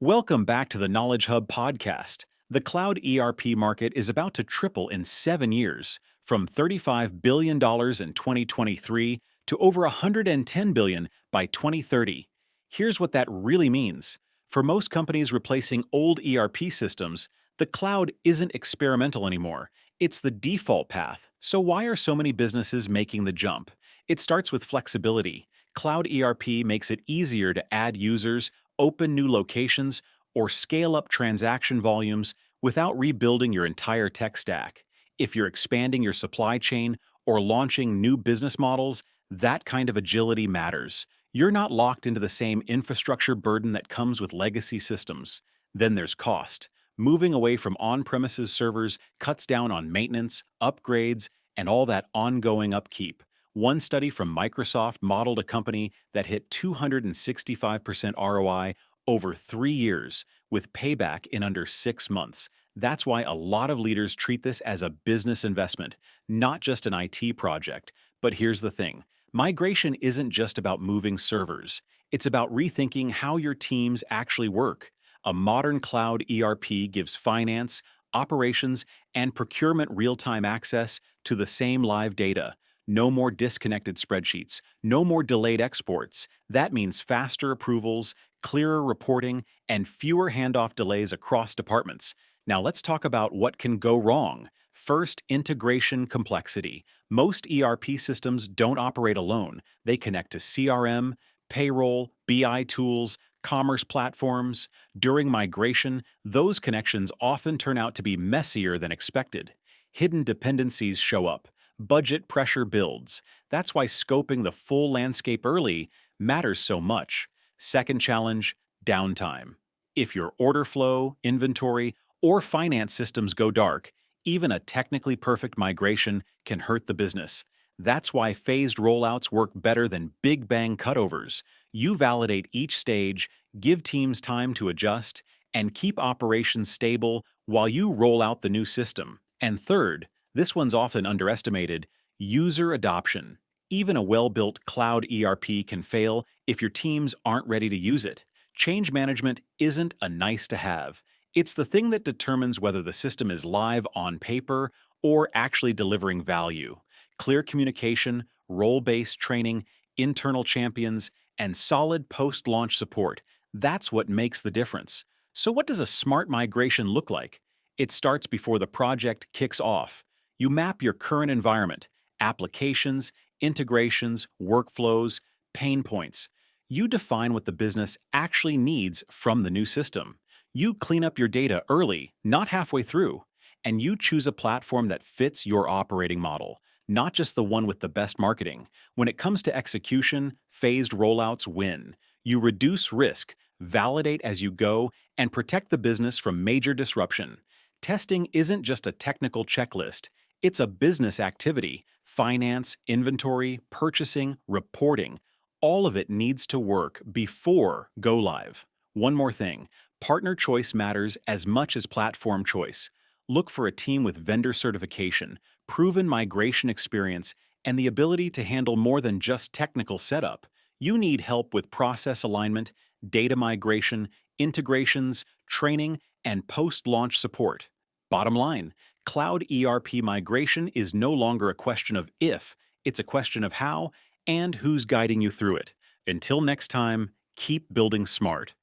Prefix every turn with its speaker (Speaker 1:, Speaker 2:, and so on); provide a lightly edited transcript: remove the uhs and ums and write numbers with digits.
Speaker 1: Welcome back to the Knowledge Hub podcast. The cloud ERP market is about to triple in 7 years, from $35 billion in 2023 to over $110 billion by 2030. Here's what that really means. For most companies replacing old ERP systems, the cloud isn't experimental anymore. It's the default path. So why are so many businesses making the jump? It starts with flexibility. Cloud ERP makes it easier to add users, open new locations, or scale up transaction volumes without rebuilding your entire tech stack. If you're expanding your supply chain or launching new business models, that kind of agility matters. You're not locked into the same infrastructure burden that comes with legacy systems. Then there's cost. Moving away from on-premises servers cuts down on maintenance, upgrades, and all that ongoing upkeep. One study from Microsoft modeled a company that hit 265% ROI over 3 years, with payback in under 6 months. That's why a lot of leaders treat this as a business investment, not just an IT project. But here's the thing, migration isn't just about moving servers, it's about rethinking how your teams actually work. A modern cloud ERP gives finance, operations, and procurement real time access to the same live data. No more disconnected spreadsheets, no more delayed exports. That means faster approvals, clearer reporting, and fewer handoff delays across departments. Now let's talk about what can go wrong. First, integration complexity. Most ERP systems don't operate alone. They connect to CRM, payroll, BI tools, commerce platforms. During migration, those connections often turn out to be messier than expected. Hidden dependencies show up. Budget pressure builds. That's why scoping the full landscape early matters so much. Second challenge, downtime. If your order flow, inventory, or finance systems go dark, even a technically perfect migration can hurt the business. That's why phased rollouts work better than big bang cutovers. You validate each stage, give teams time to adjust, and keep operations stable while you roll out the new system. And third, this one's often underestimated, user adoption. Even a well-built cloud ERP can fail if your teams aren't ready to use it. Change management isn't a nice to have. It's the thing that determines whether the system is live on paper or actually delivering value. Clear communication, role-based training, internal champions, and solid post-launch support. That's what makes the difference. So what does a smart migration look like? It starts before the project kicks off. You map your current environment, applications, integrations, workflows, pain points. You define what the business actually needs from the new system. You clean up your data early, not halfway through. And you choose a platform that fits your operating model, not just the one with the best marketing. When it comes to execution, phased rollouts win. You reduce risk, validate as you go, and protect the business from major disruption. Testing isn't just a technical checklist. It's a business activity. Finance, inventory, purchasing, reporting. All of it needs to work before go live. One more thing, partner choice matters as much as platform choice. Look for a team with vendor certification, proven migration experience, and the ability to handle more than just technical setup. You need help with process alignment, data migration, integrations, training, and post-launch support. Bottom line, cloud ERP migration is no longer a question of if, it's a question of how and who's guiding you through it. Until next time, keep building smart.